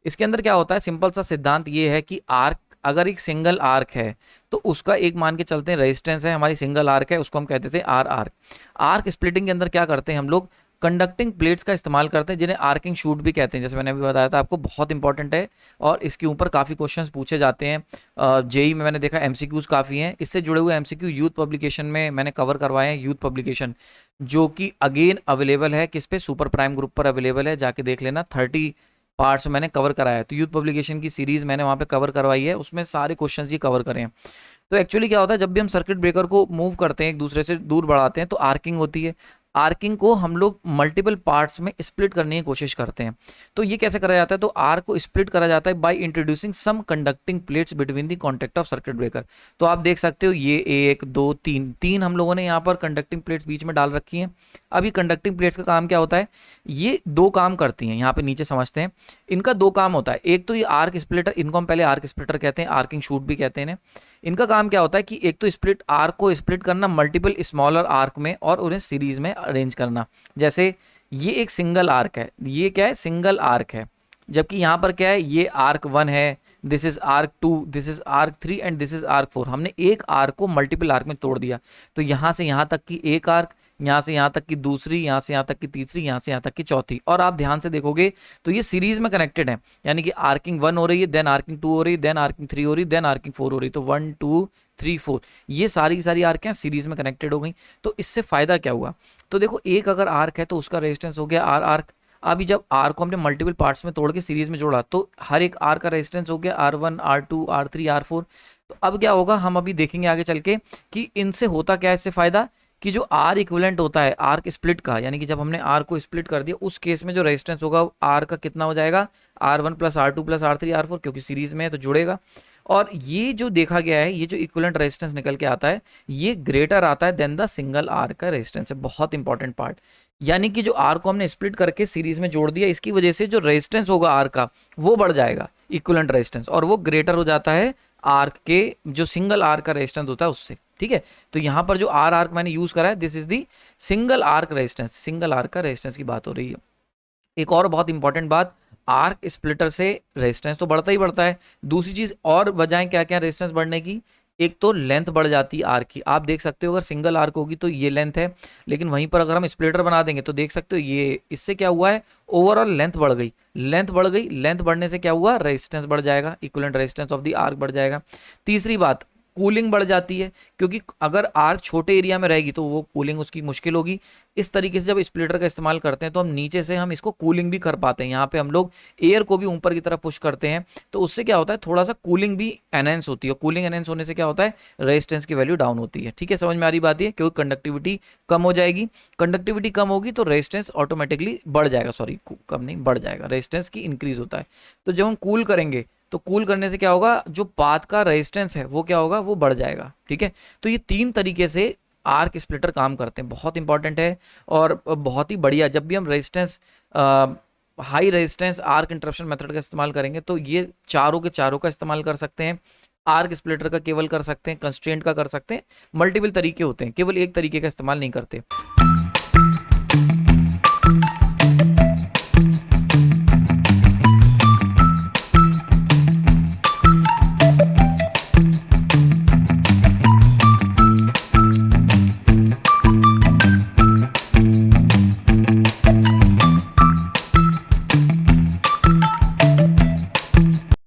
इसके अंदर क्या होता है, सिंपल सा सिद्धांत ये है कि आर्क, अगर एक सिंगल आर्क है तो उसका एक मान के चलते हैं रेजिस्टेंस है, हमारी सिंगल आर्क है, उसको हम कहते थे आर आर्क। आर्क स्प्लिटिंग के अंदर क्या करते हैं हम लोग, कंडक्टिंग प्लेट्स का इस्तेमाल करते हैं, जिन्हें आर्किंग शूट भी कहते हैं, जैसे मैंने अभी बताया था आपको, बहुत इंपॉर्टेंट है और इसके ऊपर काफ़ी क्वेश्चंस पूछे जाते हैं। जेई में मैंने देखा एमसीक्यूज काफ़ी हैं, इससे जुड़े हुए एमसीक्यू यूथ पब्लिकेशन में मैंने कवर करवाए हैं, यूथ पब्लिकेशन जो कि अगेन अवेलेबल है किस पे, सुपर प्राइम ग्रुप पर अवेलेबल है, जाके देख लेना। 30 पार्ट्स मैंने कवर कराया है, तो यूथ पब्लिकेशन की सीरीज मैंने वहाँ पे कवर करवाई है, उसमें सारे क्वेश्चंस ये कवर करें हैं। तो एक्चुअली क्या होता है, जब भी हम सर्किट ब्रेकर को मूव करते हैं, एक दूसरे से दूर बढ़ाते हैं, तो आर्किंग होती है। आर्किंग को हम लोग मल्टीपल पार्ट्स में स्प्लिट करने की कोशिश करते हैं। तो ये कैसे करा जाता है, तो आर्क को स्प्लिट करा जाता है by introducing some conducting plates between the contact of circuit breaker. तो आप देख सकते हो ये 1 2 3 तीन हम लोगों ने यहाँ पर कंडक्टिंग प्लेट्स बीच में डाल रखी हैं। अब ये कंडक्टिंग प्लेट्स का काम क्या होता है, ये दो काम करती हैं, यहाँ पे नीचे समझते हैं। इनका दो काम होता है, एक तो ये आर्क स्प्लिटर, इनको हम पहले आर्क स्प्लिटर कहते हैं, आर्किंग शूट भी कहते हैं इन्हें। इनका काम क्या होता है कि एक तो स्प्लिट आर्क को स्प्लिट करना मल्टीपल स्मॉलर आर्क में और उन्हें सीरीज में अरेंज करना। जैसे ये एक सिंगल आर्क है, ये क्या है, सिंगल आर्क है, जबकि यहाँ पर क्या है, ये आर्क 1 है, this is arc 2, this is arc 3 and this is arc 4। हमने एक आर्क को मल्टीपल आर्क में तोड़ दिया, तो यहाँ से यहाँ तक की एक आर्क, यहाँ से यहाँ तक की दूसरी, यहाँ से यहाँ तक की तीसरी, यहाँ से यहाँ तक की चौथी। और आप ध्यान से देखोगे तो ये सीरीज में कनेक्टेड है, यानी कि आर्किंग 1 हो रही है, देन आर्किंग 2 हो रही है, देन आर्किंग 3 हो रही है, देन आर्किंग 4 हो रही है। तो 1 2 3 4 ये सारी की सारी आर्क हैं सीरीज में कनेक्टेड हो गई। तो इससे फायदा क्या हुआ, तो देखो एक अगर आर्क है तो उसका रेजिस्टेंस हो गया आर आर्क। अभी जब आर को हमने मल्टीपल पार्ट्स में तोड़ के सीरीज में जोड़ा, तो हर एक आर का रेजिस्टेंस हो गया R1 R2 R3 R4। तो अब क्या होगा, हम अभी देखेंगे आगे चल के कि इनसे होता क्या है, इससे फायदा कि जो आर इक्विवेलेंट होता है आर्क स्प्लिट का, यानी कि जब हमने आर को स्प्लिट कर दिया, उस केस में जो रेजिस्टेंस होगा आर का कितना हो जाएगा, R1 + R2 + R3 R4, क्योंकि सीरीज में है तो जुड़ेगा। और ये जो देखा गया है, ये जो इक्विवेलेंट रेजिस्टेंस निकल के आता है, ये ग्रेटर आता है देन द सिंगल आर का रेजिस्टेंस है। बहुत इंपॉर्टेंट पार्ट, यानी कि जो आर को हमने स्प्लिट करके सीरीज में जोड़ दिया, इसकी वजह से जो रेजिस्टेंस होगा आर का वो बढ़ जाएगा, इक्विवेलेंट रेजिस्टेंस, और वो ग्रेटर हो जाता है आर्क के जो सिंगल आर्क का रेजिस्टेंस होता है उससे। ठीक है, तो यहाँ पर जो आर आर्क मैंने यूज करा है, this is the single arc resistance, single arc का रेजिस्टेंस की बात हो रही है। एक और बहुत इंपॉर्टेंट बात, आर्क स्प्लिटर से रेजिस्टेंस तो बढ़ता ही बढ़ता है, दूसरी चीज और वजह क्या क्या रेजिस्टेंस बढ़ने की, एक तो लेंथ बढ़ जाती है आर्क की। आप देख सकते हो अगर सिंगल आर्क होगी तो ये लेंथ है, लेकिन वहीं पर अगर हम स्प्लिटर बना देंगे तो देख सकते हो ये, इससे क्या हुआ है, ओवरऑल लेंथ बढ़ गई, लेंथ बढ़ गई, लेंथ बढ़ने से क्या हुआ, रेजिस्टेंस बढ़ जाएगा, equivalent resistance of the arc बढ़ जाएगा। तीसरी बात, कूलिंग बढ़ जाती है, क्योंकि अगर आर्क छोटे एरिया में रहेगी तो वो कूलिंग उसकी मुश्किल होगी। इस तरीके से जब स्प्लिटर का इस्तेमाल करते हैं तो हम नीचे से हम इसको कूलिंग भी कर पाते हैं, यहाँ पे हम लोग एयर को भी ऊपर की तरफ पुश करते हैं, तो उससे क्या होता है, थोड़ा सा कूलिंग भी एनहेंस होती है। कूलिंग एनहेंस होने से क्या होता है, रेजिस्टेंस की वैल्यू डाउन होती है। ठीक है, समझ में आ रही बात है, क्योंकि कंडक्टिविटी कम हो जाएगी, कंडक्टिविटी कम होगी तो रेजिस्टेंस ऑटोमेटिकली बढ़ जाएगा, सॉरी कम नहीं बढ़ जाएगा, रेजिस्टेंस की इंक्रीज होता है। तो जब हम कूल करेंगे तो कूल करने से क्या होगा, जो पाथ का रेजिस्टेंस है वो क्या होगा, वो बढ़ जाएगा। ठीक है, तो ये तीन तरीके से आर्क स्प्लिटर काम करते हैं, बहुत इंपॉर्टेंट है और बहुत ही बढ़िया। जब भी हम resistance high resistance arc interruption method का इस्तेमाल करेंगे तो ये चारों के चारों का इस्तेमाल कर सकते हैं। आर्क स्प्लिटर का केवल कर सकते हैं, कंस्ट्रेंट का कर सकते हैं, मल्टीपल तरीके होते हैं, केवल एक तरीके का इस्तेमाल नहीं करते।